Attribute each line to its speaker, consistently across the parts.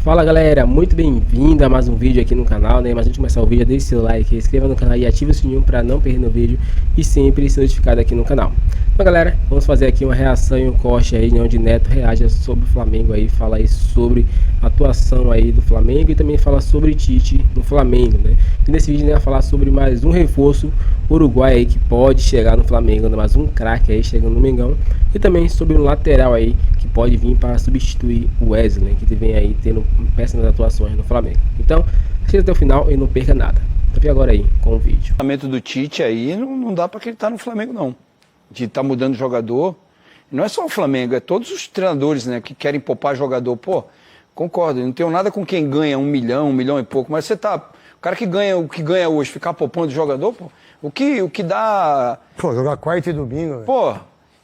Speaker 1: Fala galera, muito bem-vindo a mais um vídeo aqui no canal, né? Mas antes de começar o vídeo, deixe seu like, inscreva no canal e ative o sininho para não perder o vídeo e sempre ser notificado aqui no canal. Então galera, vamos fazer aqui uma reação e um corte aí, né, onde Neto reage sobre o Flamengo aí, fala aí sobre a atuação aí do Flamengo e também fala sobre Tite no Flamengo, né? E nesse vídeo, né, vai falar sobre mais um reforço uruguai aí que pode chegar no Flamengo, né? Mais um craque aí chegando no Mengão, e também sobre um lateral aí que pode vir para substituir o Wesley, que vem aí tendo péssimas atuações no Flamengo. Então, assista até o final e não perca nada. Então fica agora aí com o vídeo.
Speaker 2: O pensamento do Tite aí não dá para acreditar no Flamengo, não. De estar mudando jogador. Não é só o Flamengo, é todos os treinadores, né, que querem poupar jogador. Pô, concordo, não tenho nada com quem ganha 1 milhão e pouco, mas você tá... O cara que ganha o que ganha hoje, ficar poupando jogador, pô, o que dá...
Speaker 3: Pô, jogar quarta e domingo, velho.
Speaker 2: Pô,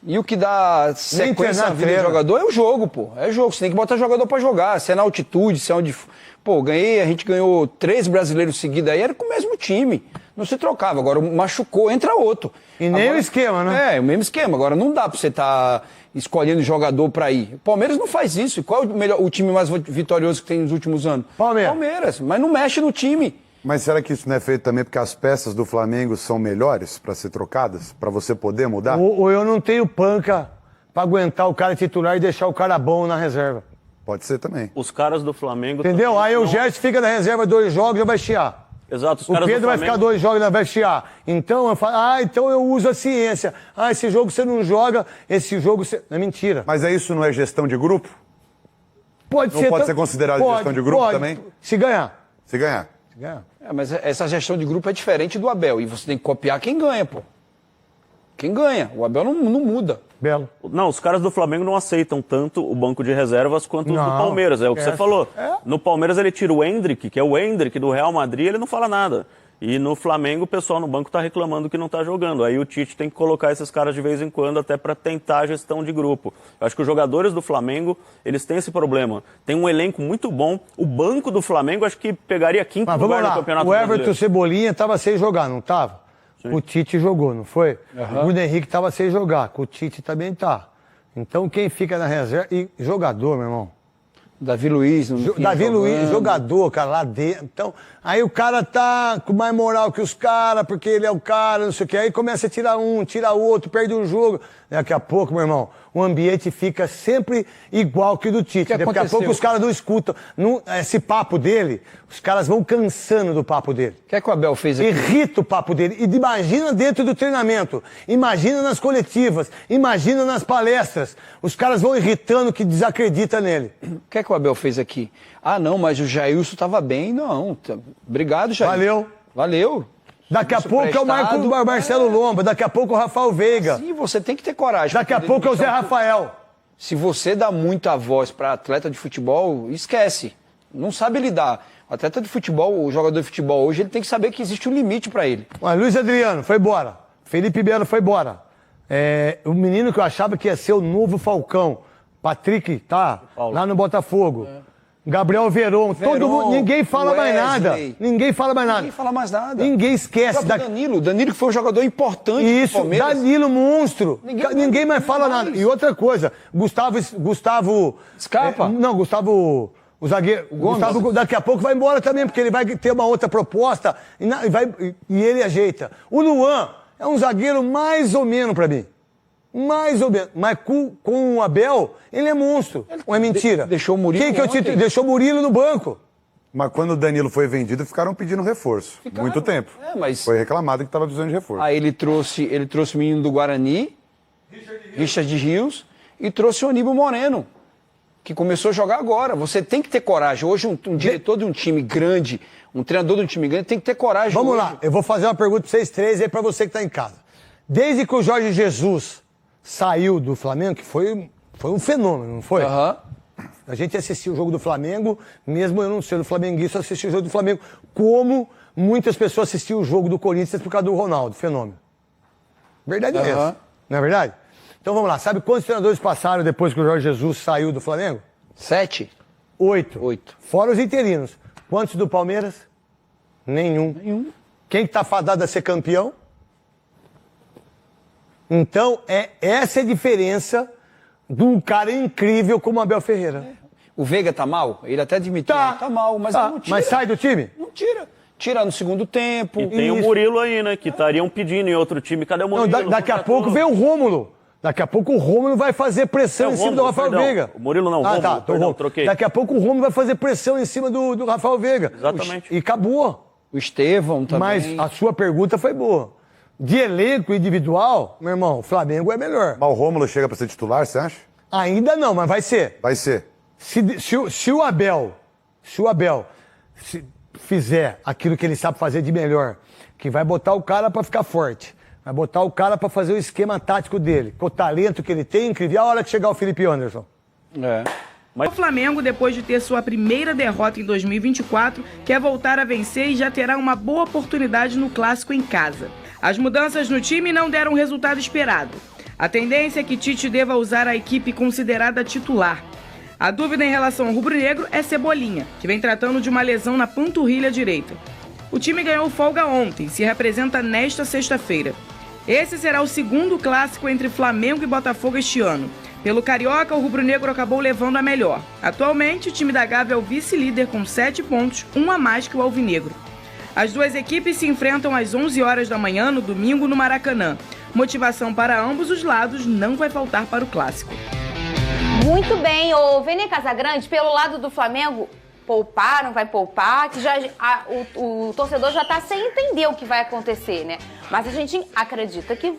Speaker 2: e o que dá sequência na vida do jogador é o jogo, pô. É jogo, você tem que botar jogador pra jogar. Se é na altitude, se é onde... Pô, a gente ganhou 3 brasileiros seguidos aí, era com o mesmo time. Não se trocava, agora machucou, entra outro.
Speaker 3: E nem
Speaker 2: agora,
Speaker 3: o esquema, né?
Speaker 2: É, o mesmo esquema. Agora não dá pra você estar escolhendo jogador pra ir. O Palmeiras não faz isso. E qual é o time mais vitorioso que tem nos últimos anos? Palmeiras, mas não mexe no time.
Speaker 4: Mas será que isso não é feito também porque as peças do Flamengo são melhores para ser trocadas? Para você poder mudar?
Speaker 3: Ou eu não tenho panca pra aguentar o cara titular e deixar o cara bom na reserva.
Speaker 4: Pode ser também.
Speaker 5: Os caras do Flamengo...
Speaker 3: Entendeu? Aí o Gerson fica na reserva 2 jogos e vai chiar.
Speaker 5: Exato.
Speaker 3: O Pedro vai ficar 2 jogos e vai chiar. Então eu falo, então eu uso a ciência. Esse jogo você não joga, esse jogo você... É mentira.
Speaker 4: Mas isso não é gestão de grupo?
Speaker 3: Pode
Speaker 4: não
Speaker 3: ser.
Speaker 4: Pode ser considerado gestão de grupo também?
Speaker 3: Se ganhar.
Speaker 4: Se ganhar.
Speaker 2: É, mas essa gestão de grupo é diferente do Abel. E você tem que copiar quem ganha, pô. Quem ganha. O Abel não muda.
Speaker 3: Belo.
Speaker 5: Não, os caras do Flamengo não aceitam tanto o banco de reservas quanto os do Palmeiras. É o que você falou. No Palmeiras ele tira o Endrick, que é o Endrick do Real Madrid, ele não fala nada. E no Flamengo o pessoal no banco tá reclamando que não tá jogando. Aí o Tite tem que colocar esses caras de vez em quando até para tentar a gestão de grupo. Eu acho que os jogadores do Flamengo, eles têm esse problema. Tem um elenco muito bom. O banco do Flamengo acho que pegaria 5º lugar no Campeonato Brasileiro.
Speaker 3: O Everton Cebolinha tava sem jogar, não tava? Sim. O Tite jogou, não foi? O Bruno Henrique tava sem jogar, o Tite também tá. Então quem fica na reserva... E jogador, meu irmão.
Speaker 2: Davi Luiz.
Speaker 3: Davi Luiz, jogador, cara, lá dentro. Então, aí o cara tá com mais moral que os caras, porque ele é o cara, não sei o quê. Aí começa a tirar um, tira outro, perde um jogo. Daqui a pouco, meu irmão, o ambiente fica sempre igual que o do Tite. Daqui a pouco os caras não escutam. Esse papo dele, os caras vão cansando do papo dele.
Speaker 2: O que é que o Abel fez aqui?
Speaker 3: Irrita o papo dele. E imagina dentro do treinamento, imagina nas coletivas, imagina nas palestras. Os caras vão irritando que desacredita nele.
Speaker 2: O que é que o Abel fez aqui? Ah, não, mas o Jailson tava bem. Não, obrigado, Jailson. Valeu.
Speaker 3: Daqui a pouco é o Marcelo Lomba, daqui a pouco o Rafael Veiga.
Speaker 2: Sim, você tem que ter coragem.
Speaker 3: Daqui a pouco é o Zé Rafael.
Speaker 2: Se você dá muita voz para atleta de futebol, esquece. Não sabe lidar. O atleta de futebol, o jogador de futebol hoje, ele tem que saber que existe um limite para ele.
Speaker 3: Luiz Adriano foi embora. Felipe Melo foi embora. O menino que eu achava que ia ser o novo Falcão. Patrick, tá? Lá no Botafogo. Gabriel Veron, todo mundo, ninguém fala mais nada. Ninguém fala mais nada.
Speaker 2: Ninguém fala mais nada.
Speaker 3: Ninguém esquece.
Speaker 2: Danilo que foi um jogador importante
Speaker 3: do Palmeiras. Danilo monstro. Ninguém mais fala nada. E outra coisa, Gustavo
Speaker 2: Scarpa?
Speaker 3: Gustavo, o zagueiro. Gustavo daqui a pouco vai embora também, porque ele vai ter uma outra proposta e ele ajeita. O Luan é um zagueiro mais ou menos pra mim. Mais ou menos. Mas com o Abel, ele é monstro. Ou é mentira?
Speaker 2: Deixou o Murilo
Speaker 3: Deixou o Murilo no banco.
Speaker 4: Mas quando o Danilo foi vendido, ficaram pedindo reforço. Muito tempo.
Speaker 2: Mas...
Speaker 4: Foi reclamado que estava precisando de reforço.
Speaker 2: Aí ele trouxe o menino do Guarani, Richard Rios, e trouxe o Aníbal Moreno, que começou a jogar agora. Você tem que ter coragem. Hoje um diretor de um time grande, um treinador de um time grande, tem que ter coragem.
Speaker 3: Vamos lá, eu vou fazer uma pergunta para vocês três aí, para você que está em casa. Desde que o Jorge Jesus saiu do Flamengo, que foi um fenômeno, não foi? A gente assistiu o jogo do Flamengo, mesmo eu não sendo flamenguista, eu assisti o jogo do Flamengo, como muitas pessoas assistiam o jogo do Corinthians por causa do Ronaldo, fenômeno. Verdade mesmo, não é verdade? Então vamos lá, sabe quantos treinadores passaram depois que o Jorge Jesus saiu do Flamengo?
Speaker 2: 7.
Speaker 3: 8. Fora os interinos. Quantos do Palmeiras? Nenhum. Quem que tá fadado a ser campeão? Então, essa é a diferença de um cara incrível como Abel Ferreira.
Speaker 2: O Veiga tá mal? Ele até admitiu. Tá mal, mas ele não tira.
Speaker 3: Mas sai do time?
Speaker 2: Não tira. Tira no segundo tempo.
Speaker 5: E tem o Murilo aí, né? Que estariam pedindo em outro time. Cadê o Murilo?
Speaker 3: Não, daqui a pouco vem o Rômulo. Daqui a pouco o Rômulo vai fazer pressão em cima do Rafael Veiga.
Speaker 5: O Murilo não, Rômulo, perdão, troquei.
Speaker 3: Daqui a pouco o Rômulo vai fazer pressão em cima do Rafael Veiga.
Speaker 5: Exatamente.
Speaker 3: E acabou.
Speaker 2: O Estevão também.
Speaker 3: Mas a sua pergunta foi boa. De elenco individual, meu irmão, o Flamengo é melhor.
Speaker 4: Mas o Rômulo chega pra ser titular, você acha?
Speaker 3: Ainda não, mas vai ser.
Speaker 4: Vai ser.
Speaker 3: Se o Abel fizer aquilo que ele sabe fazer de melhor, que vai botar o cara pra ficar forte, vai botar o cara pra fazer o esquema tático dele, com o talento que ele tem, incrível. A hora que chegar o Felipe Anderson.
Speaker 6: O Flamengo, depois de ter sua primeira derrota em 2024, quer voltar a vencer e já terá uma boa oportunidade no Clássico em casa. As mudanças no time não deram o resultado esperado. A tendência é que Tite deva usar a equipe considerada titular. A dúvida em relação ao rubro-negro é Cebolinha, que vem tratando de uma lesão na panturrilha direita. O time ganhou folga ontem, se representa nesta sexta-feira. Esse será o segundo clássico entre Flamengo e Botafogo este ano. Pelo Carioca, o rubro-negro acabou levando a melhor. Atualmente, o time da Gávea é o vice-líder com 7 pontos, um a mais que o alvinegro. As duas equipes se enfrentam às 11 horas da manhã no domingo no Maracanã. Motivação para ambos os lados não vai faltar para o clássico.
Speaker 7: Muito bem, o Vene Casagrande, pelo lado do Flamengo, pouparam, vai poupar, que o torcedor já está sem entender o que vai acontecer, né? Mas a gente acredita que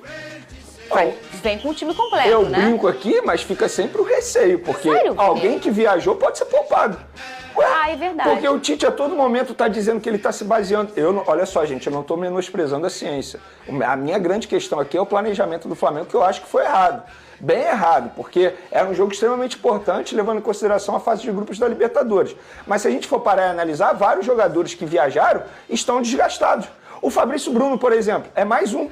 Speaker 7: vem com o time completo,
Speaker 8: né? Eu brinco aqui, mas fica sempre o receio, porque alguém que viajou pode ser poupado.
Speaker 7: É verdade.
Speaker 8: Porque o Tite a todo momento está dizendo que ele está se baseando. Olha só, gente, eu não estou menosprezando a ciência. A minha grande questão aqui é o planejamento do Flamengo, que eu acho que foi errado. Bem errado, porque era um jogo extremamente importante, levando em consideração a fase de grupos da Libertadores. Mas se a gente for parar e analisar, vários jogadores que viajaram estão desgastados. O Fabrício Bruno, por exemplo, é mais um.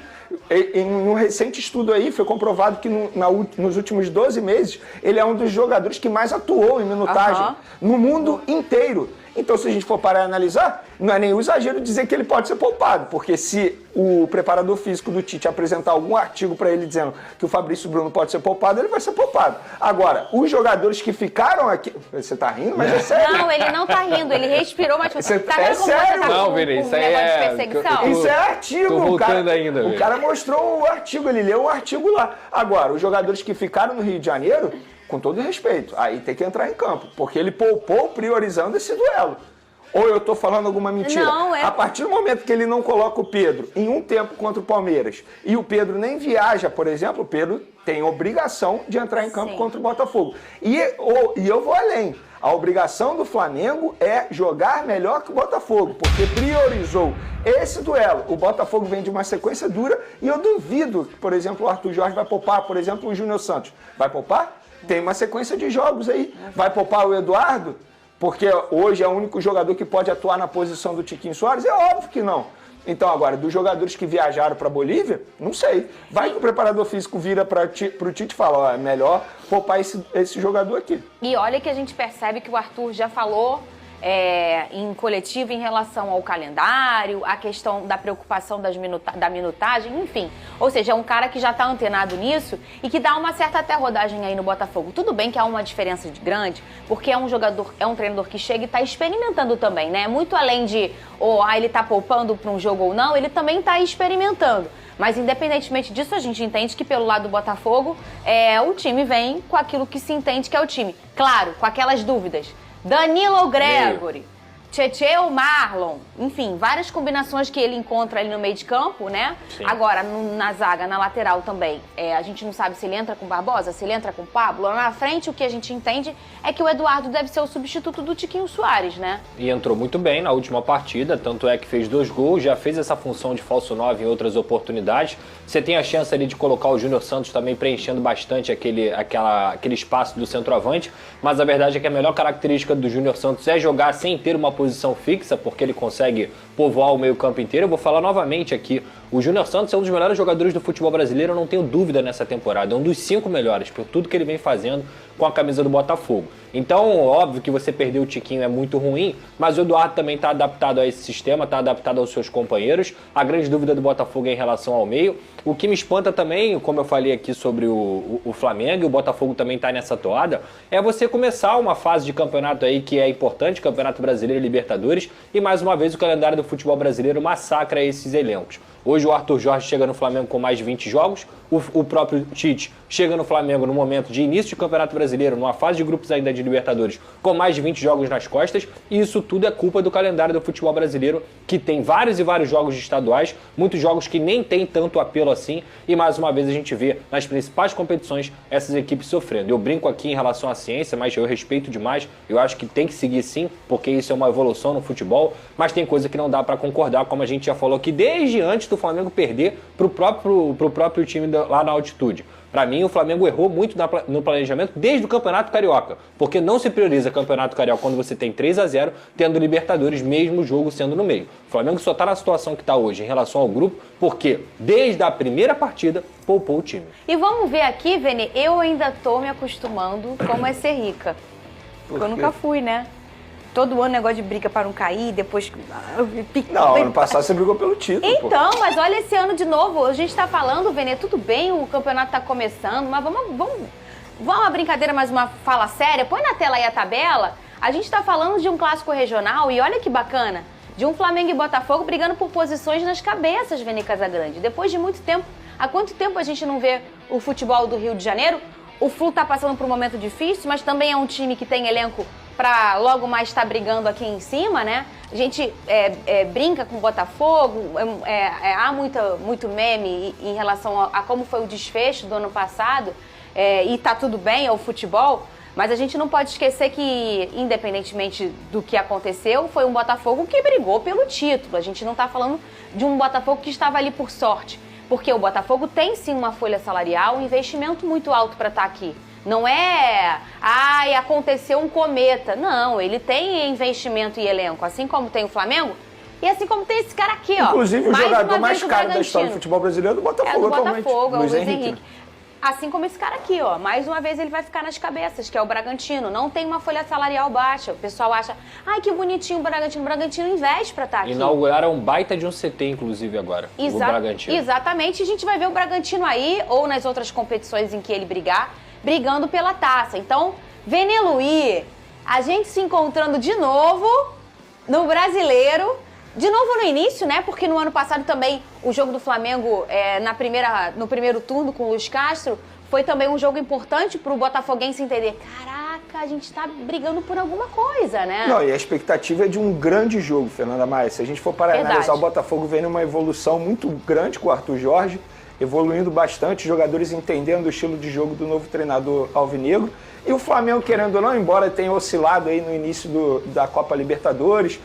Speaker 8: Em um recente estudo aí, foi comprovado que nos últimos 12 meses, ele é um dos jogadores que mais atuou em minutagem no mundo inteiro. Então, se a gente for parar e analisar, não é nenhum exagero dizer que ele pode ser poupado, porque se o preparador físico do Tite apresentar algum artigo para ele dizendo que o Fabrício Bruno pode ser poupado, ele vai ser poupado. Agora, os jogadores que ficaram aqui... Você tá rindo? Mas é sério.
Speaker 7: Não, ele não tá rindo, ele respirou, mas...
Speaker 8: Tá vendo como sério?
Speaker 7: Você tá
Speaker 8: não,
Speaker 7: Vini, isso aí é...
Speaker 8: Isso é artigo,
Speaker 1: tô voltando ainda,
Speaker 8: o cara mostrou o artigo, ele leu o artigo lá. Agora, os jogadores que ficaram no Rio de Janeiro, com todo respeito, aí tem que entrar em campo, porque ele poupou priorizando esse duelo. Ou eu tô falando alguma mentira?
Speaker 7: Não,
Speaker 8: A partir do momento que ele não coloca o Pedro em um tempo contra o Palmeiras e o Pedro nem viaja, por exemplo, o Pedro tem obrigação de entrar em campo contra o Botafogo. E eu vou além. A obrigação do Flamengo é jogar melhor que o Botafogo, porque priorizou esse duelo. O Botafogo vem de uma sequência dura e eu duvido que, por exemplo, o Arthur Jorge vai poupar, por exemplo, o Júnior Santos. Vai poupar? Tem uma sequência de jogos aí. Vai poupar o Eduardo? Porque hoje é o único jogador que pode atuar na posição do Tiquinho Soares? É óbvio que não. Então, agora, dos jogadores que viajaram para a Bolívia, não sei. Vai que o preparador físico vira para o Tite e fala, é melhor poupar esse jogador aqui.
Speaker 7: E olha que a gente percebe que o Arthur já falou em coletivo em relação ao calendário, a questão da preocupação da minutagem, enfim. Ou seja, é um cara que já está antenado nisso e que dá uma certa até rodagem aí no Botafogo. Tudo bem que há uma diferença grande, porque é um treinador que chega e está experimentando também, né? Muito além de, ele está poupando para um jogo ou não, ele também está experimentando. Mas independentemente disso, a gente entende que pelo lado do Botafogo, o time vem com aquilo que se entende que é o time. Claro, com aquelas dúvidas. Danilo ou Gregory, Tietê ou Marlon, enfim, várias combinações que ele encontra ali no meio de campo, né? Sim. Agora, na zaga, na lateral também, a gente não sabe se ele entra com Barbosa, se ele entra com Pablo. Lá na frente, o que a gente entende é que o Eduardo deve ser o substituto do Tiquinho Soares, né?
Speaker 9: E entrou muito bem na última partida, tanto é que fez 2 gols, já fez essa função de falso 9 em outras oportunidades. Você tem a chance ali de colocar o Júnior Santos também preenchendo bastante aquele espaço do centroavante, mas a verdade é que a melhor característica do Júnior Santos é jogar sem ter uma posição fixa, porque ele consegue povoar o meio campo inteiro. Eu vou falar novamente aqui O Júnior Santos é um dos melhores jogadores do futebol brasileiro, eu não tenho dúvida nessa temporada. É um dos 5 melhores, por tudo que ele vem fazendo com a camisa do Botafogo. Então, óbvio que você perder o Tiquinho é muito ruim, mas o Eduardo também está adaptado a esse sistema, está adaptado aos seus companheiros. A grande dúvida do Botafogo é em relação ao meio. O que me espanta também, como eu falei aqui sobre o Flamengo, e o Botafogo também está nessa toada, é você começar uma fase de campeonato aí que é importante, Campeonato Brasileiro e Libertadores, e mais uma vez o calendário do futebol brasileiro massacra esses elencos. Hoje o Arthur Jorge chega no Flamengo com mais de 20 jogos, o próprio Tite chega no Flamengo no momento de início de Campeonato Brasileiro, numa fase de grupos ainda de Libertadores, com mais de 20 jogos nas costas, e isso tudo é culpa do calendário do futebol brasileiro, que tem vários e vários jogos de estaduais, muitos jogos que nem tem tanto apelo assim, e mais uma vez a gente vê nas principais competições essas equipes sofrendo. Eu brinco aqui em relação à ciência, mas eu respeito demais, eu acho que tem que seguir sim, porque isso é uma evolução no futebol, mas tem coisa que não dá para concordar, como a gente já falou aqui desde antes do Flamengo perder pro próprio time lá na altitude. Para mim, o Flamengo errou muito no planejamento desde o Campeonato Carioca, porque não se prioriza Campeonato Carioca quando você tem 3-0, tendo Libertadores, mesmo o jogo sendo no meio. O Flamengo só está na situação que está hoje em relação ao grupo, porque desde a primeira partida, poupou o time.
Speaker 7: E vamos ver aqui, Vene, eu ainda tô me acostumando como é ser rica. Porque eu nunca fui, né? Todo ano negócio de briga para não cair, depois...
Speaker 8: Não, ano passado você brigou pelo título.
Speaker 7: Então, mas olha esse ano de novo. A gente tá falando, Vene, tudo bem, o campeonato tá começando, mas vamos uma brincadeira, mais uma fala séria. Põe na tela aí a tabela. A gente tá falando de um clássico regional e olha que bacana. De um Flamengo e Botafogo brigando por posições nas cabeças, Vene Casagrande. Depois de muito tempo, há quanto tempo a gente não vê o futebol do Rio de Janeiro? O Flu tá passando por um momento difícil, mas também é um time que tem elenco para logo mais estar brigando aqui em cima, né? A gente brinca com o Botafogo, há muito meme em relação a como foi o desfecho do ano passado, e tá tudo bem, é o futebol, mas a gente não pode esquecer que, independentemente do que aconteceu, foi um Botafogo que brigou pelo título. A gente não tá falando de um Botafogo que estava ali por sorte, porque o Botafogo tem sim uma folha salarial, um investimento muito alto para estar aqui. Não é, aconteceu um cometa. Não, ele tem investimento e elenco, assim como tem o Flamengo e assim como tem esse cara aqui, ó.
Speaker 8: Inclusive o jogador mais caro da história do futebol brasileiro é do Botafogo atualmente.
Speaker 7: É do Botafogo, é o Luiz Henrique. Assim como esse cara aqui, ó. Mais uma vez ele vai ficar nas cabeças, que é o Bragantino. Não tem uma folha salarial baixa. O pessoal acha, que bonitinho o Bragantino. O Bragantino investe pra estar aqui.
Speaker 9: Inauguraram um baita de um CT, inclusive, agora. O Bragantino.
Speaker 7: Exatamente. A gente vai ver o Bragantino aí, ou nas outras competições em que ele brigar, brigando pela taça. Então, Vene Luí, a gente se encontrando de novo no Brasileiro, de novo no início, né? Porque no ano passado também o jogo do Flamengo no primeiro turno com o Luiz Castro foi também um jogo importante para o botafoguense entender, caraca, a gente tá brigando por alguma coisa, né?
Speaker 8: Não, e a expectativa é de um grande jogo, Fernanda Maia. Se a gente for para analisar, o Botafogo vem numa evolução muito grande com o Arthur Jorge, evoluindo bastante, jogadores entendendo o estilo de jogo do novo treinador alvinegro. E o Flamengo, querendo ou não, embora tenha oscilado aí no início da Copa Libertadores,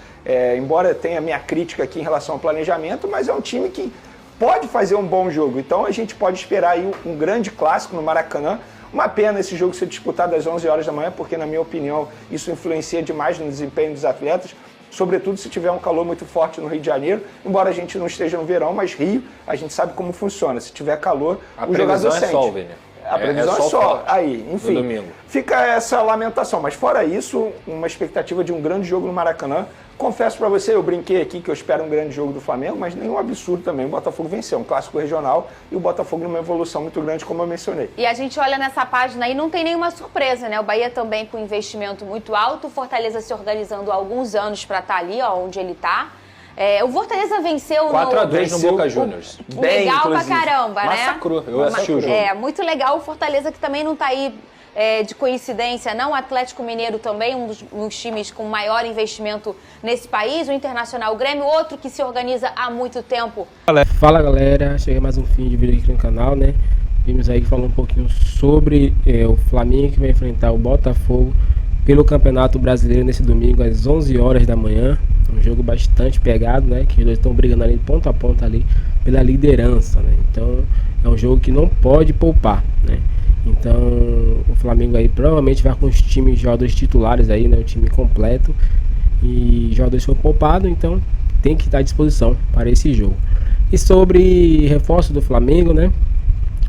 Speaker 8: embora tenha minha crítica aqui em relação ao planejamento, mas é um time que pode fazer um bom jogo. Então a gente pode esperar aí um grande clássico no Maracanã. Uma pena esse jogo ser disputado às 11 horas da manhã, porque, na minha opinião, isso influencia demais no desempenho dos atletas, sobretudo se tiver um calor muito forte no Rio de Janeiro, embora a gente não esteja no verão, mas Rio, a gente sabe como funciona. Se tiver calor, o jogador sente.
Speaker 9: Sol, Vene.
Speaker 8: A previsão é sol. Aí, enfim, fica essa lamentação. Mas fora isso, uma expectativa de um grande jogo no Maracanã. Confesso pra você, eu brinquei aqui que eu espero um grande jogo do Flamengo, mas nenhum absurdo também. O Botafogo venceu, um clássico regional, e o Botafogo numa evolução muito grande, como eu mencionei.
Speaker 7: E a gente olha nessa página aí, não tem nenhuma surpresa, né? O Bahia também com investimento muito alto, o Fortaleza se organizando há alguns anos pra estar ali, ó, onde ele tá. O Fortaleza venceu
Speaker 9: 4-2 no Boca Juniors.
Speaker 7: Bem, legal inclusive. Pra caramba, né?
Speaker 9: Massacrou, eu assisti o jogo.
Speaker 7: Muito legal. O Fortaleza que também não tá aí de coincidência, não. O Atlético Mineiro também, um dos times com maior investimento nesse país. O Internacional, o Grêmio, outro que se organiza há muito tempo.
Speaker 1: Fala galera, chega mais um fim de vídeo aqui no canal, né? Vimos aí falar um pouquinho sobre o Flamengo que vai enfrentar o Botafogo pelo Campeonato Brasileiro nesse domingo às 11 horas da manhã. Um jogo bastante pegado, né? Que eles estão brigando ali ponto a ponto ali pela liderança, né? Então é um jogo que não pode poupar, né? Então o Flamengo aí provavelmente vai com os times jogadores titulares aí, né? O time completo, e jogadores foram poupados, então tem que estar à disposição para esse jogo. E sobre reforço do Flamengo, né?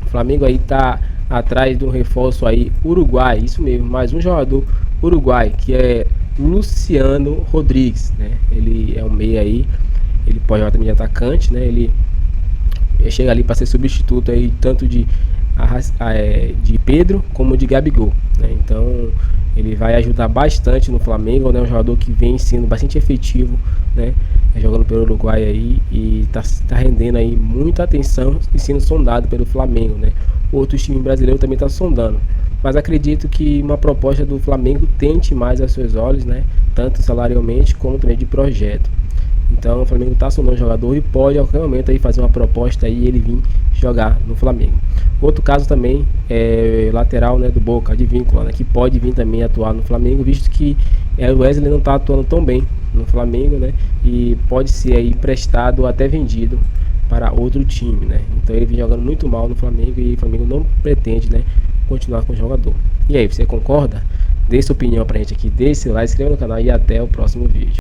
Speaker 1: O Flamengo aí tá atrás de um reforço aí uruguai, isso mesmo, mais um jogador uruguai, que é Luciano Rodrigues, né? Ele é um meia aí, ele pode jogar também de atacante, né? Ele chega ali para ser substituto aí tanto de Pedro como de Gabigol, né? Então ele vai ajudar bastante no Flamengo, né? Um jogador que vem sendo bastante efetivo, né? Jogando pelo Uruguai aí e tá rendendo aí muita atenção e sendo sondado pelo Flamengo, né? Outros times brasileiros também tá sondando, mas acredito que uma proposta do Flamengo tente mais aos seus olhos, né? Tanto salarialmente como também de projeto. Então o Flamengo está sondando o jogador e pode a qualquer momento aí fazer uma proposta e ele vir jogar no Flamengo. Outro caso também é lateral, né, do Boca, Advíncula, né, que pode vir também atuar no Flamengo, visto que o Wesley não está atuando tão bem no Flamengo, né, e pode ser aí emprestado ou até vendido para outro time, né. Então ele vem jogando muito mal no Flamengo e o Flamengo não pretende, né, continuar com o jogador. E aí, você concorda? Dê sua opinião pra gente aqui, deixe seu like, se inscreva no canal e até o próximo vídeo.